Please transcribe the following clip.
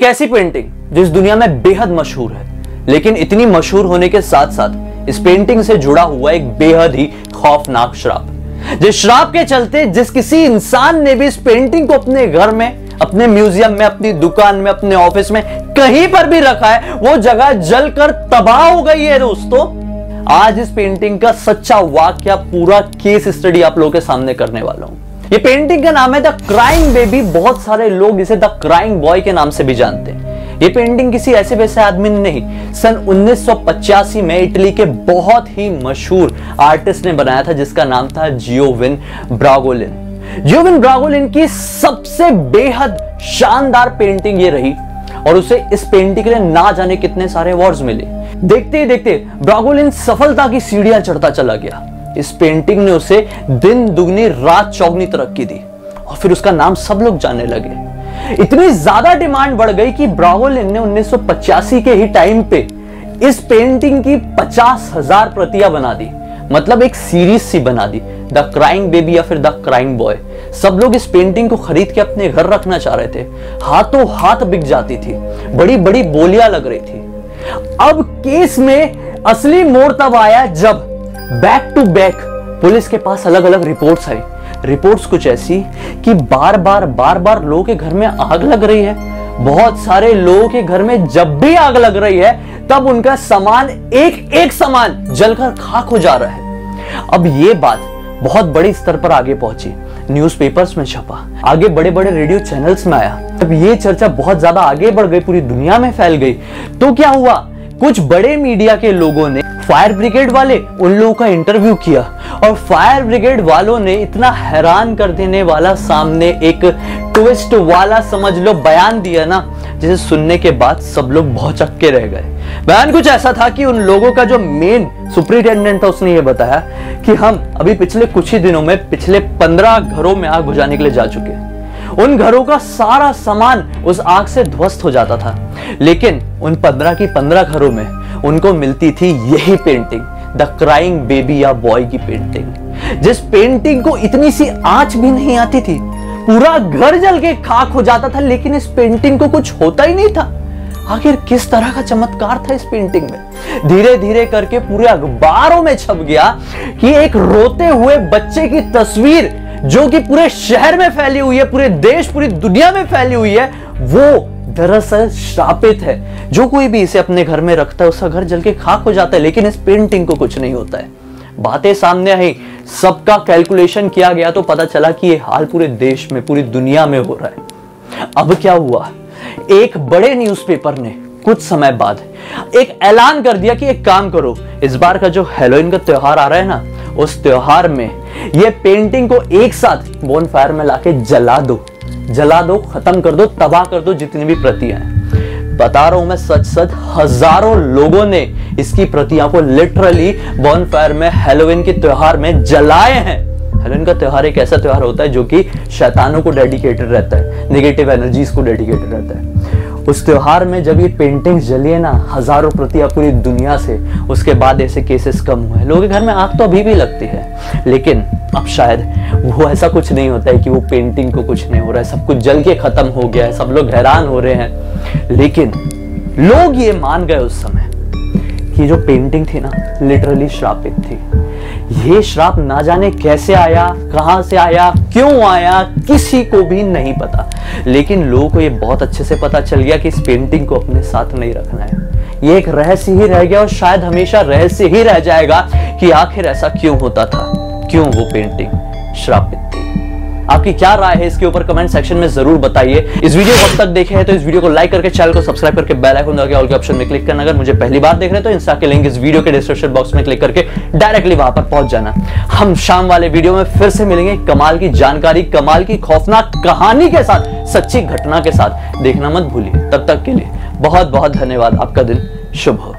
एक ऐसी पेंटिंग जिस दुनिया में बेहद मशहूर है, लेकिन इतनी मशहूर होने के साथ साथ इस पेंटिंग से जुड़ा हुआ एक बेहद ही खौफनाक श्राप, जिस श्राप के चलते जिस किसी इंसान ने भी इस पेंटिंग को अपने घर में, अपने म्यूजियम में, अपनी दुकान में, अपने ऑफिस में, कहीं पर भी रखा है, वो जगह जलकर तबाह हो गई है। दोस्तों, आज इस पेंटिंग का सच्चा वाकया, पूरा केस स्टडी आप लोगों के सामने करने वाला हूं। ये पेंटिंग का नाम है द क्राइंग बेबी। बहुत सारे लोग इसे द क्राइंग बॉय के नाम से भी जानते हैं। ये पेंटिंग किसी ऐसे वैसे आदमी ने नहीं, सन 1985 में इटली के बहुत ही मशहूर आर्टिस्ट ने बनाया था, जिसका नाम था जियोविन ब्रागोलिन। जियोविन ब्रागोलिन की सबसे बेहद शानदार पेंटिंग ये रही और उसे इस पेंटिंग के लिए ना जाने कितने सारे अवार्ड्स मिले। देखते ही देखते ब्रागोलिन सफलता की सीढ़ियां चढ़ता चला गया। इस पेंटिंग ने उसे दिन दुगनी रात चौगनी तरक्की दी और फिर उसका नाम सब लोग जानने लगे। इतनी ज्यादा डिमांड बढ़ गई कि ब्रागोलिन ने 1985 के ही टाइम पे इस पेंटिंग की 50,000 प्रतियां बना दी। मतलब एक सीरीज सी बना दी, द क्राइंग बेबी या फिर द क्राइंग बॉय। सब लोग इस पेंटिंग को खरीद के अपने घर रखना चाह रहे थे। हाथों हाथ बिक जाती थी, बड़ी बड़ी बोलियां लग रही थी। अब केस में असली मोड़ तब आया जब बैक टू बैक पुलिस के पास अलग अलग रिपोर्ट्स आई। रिपोर्ट्स कुछ ऐसी कि बार बार लोगों के घर में आग लग रही है। बहुत सारे लोगों के घर में जब भी आग लग रही है तब उनका सामान, एक एक सामान जलकर खाक हो जा रहा है। अब ये बात बहुत बड़े स्तर पर आगे पहुंची, न्यूज़पेपर्स में छपा, आगे बड़े बड़े रेडियो चैनल्स में आया। जब ये चर्चा बहुत ज्यादा आगे बढ़ गई, पूरी दुनिया में फैल गई, तो क्या हुआ, कुछ बड़े मीडिया के लोगों ने फायर ब्रिगेड वाले उन लोगों का इंटरव्यू किया और फायर ब्रिगेड वालों ने इतना हैरान कर देने वाला सामने एक ट्विस्ट वाला, समझ लो, बयान दिया ना, जिसे सुनने के बाद सब लोग भौचक्के रह गए। बयान कुछ ऐसा था कि उन लोगों का जो मेन सुपरिटेंडेंट था, उसने ये बताया कि हम अभी पिछले कुछ ही दिनों में पिछले 15 घरों में आग बुझाने के लिए जा चुके हैं। उन घरों का सारा सामान उस आग से ध्वस्त हो जाता था, लेकिन उन 15 की 15 घरों में उनको मिलती थी यही पेंटिंग, द क्राइंग बेबी या बॉय की पेंटिंग, जिस पेंटिंग को इतनी सी आंच भी नहीं आती थी। पूरा घर जल के खाक हो जाता था, लेकिन इस पेंटिंग को कुछ होता ही नहीं था। आखिर किस तरह का चमत्कार था इस पेंटिंग में? धीरे धीरे करके पूरे अखबारों में छप गया कि एक रोते हुए बच्चे की तस्वीर, जो कि पूरे शहर में फैली हुई है, पूरे देश, पूरी दुनिया में फैली हुई है, वो दरअसल श्रापित है। जो कोई भी इसे अपने घर में रखता है उसका घर जल के खाक हो जाता है, लेकिन इस पेंटिंग को कुछ नहीं होता है। बातें सामने आई, सबका कैलकुलेशन किया गया तो पता चला कि ये हाल पूरे देश में, पूरी दुनिया में हो रहा है। अब क्या हुआ, एक बड़े न्यूज़पेपर ने कुछ समय बाद एक ऐलान कर दिया कि एक काम करो, इस बार का जो हैलोवीन का त्योहार आ रहा है ना, उस त्योहार में ये पेंटिंग को एक साथ बोनफायर में लाके जला दो, खत्म कर दो, तबाह कर दो जितनी भी प्रतियां हैं। बता रहा हूं मैं, सच हजारों लोगों ने इसकी प्रतियां को लिटरली बोनफायर में हैलोवीन के त्योहार में जलाए हैं। हैलोवीन का त्योहार एक ऐसा त्योहार होता है जो कि शैतानों को डेडिकेटेड रहता है, नेगेटिव एनर्जीज को डेडिकेटेड रहता है। उस त्योहार में जब ये पेंटिंग जली है ना, हजारों प्रतियां पूरी दुनिया से, उसके बाद ऐसे केसेस कम हुए हैं। लोगों के घर में आग तो अभी भी लगती है, लेकिन अब शायद वो ऐसा कुछ नहीं होता है कि वो पेंटिंग को कुछ नहीं हो रहा है, सब कुछ जल के खत्म हो गया है, सब लोग हैरान हो रहे हैं। लेकिन लोग ये मान गए उस समय कि जो पेंटिंग थी ना, लिटरली श्रापित थी। ये श्राप ना जाने कैसे आया, कहां से आया, क्यों आया, किसी को भी नहीं पता। लेकिन लोगों को ये बहुत अच्छे से पता चल गया कि इस पेंटिंग को अपने साथ नहीं रखना है। ये एक रहस्य ही रह गया और शायद हमेशा रहस्य ही रह जाएगा कि आखिर ऐसा क्यों होता था, क्यों वो पेंटिंग श्रापित थी। आपकी क्या राय है इसके ऊपर कमेंट सेक्शन में जरूर बताइए। इस वीडियो को अब तक देखे हैं तो इस वीडियो को लाइक करके, चैनल को सब्सक्राइब करके, बेल आइकन दबा के ऑल के ऑप्शन में क्लिक करना। अगर मुझे पहली बार देख रहे हैं तो इंस्टा के लिंक इस वीडियो के डिस्क्रिप्शन बॉक्स में क्लिक करके डायरेक्टली वहां पर पहुंच जाना। हम शाम वाले वीडियो में फिर से मिलेंगे कमाल की जानकारी, कमाल की खौफनाक कहानी के साथ, सच्ची घटना के साथ। देखना मत भूलिए। तब तक के लिए बहुत बहुत धन्यवाद। आपका दिन शुभ हो।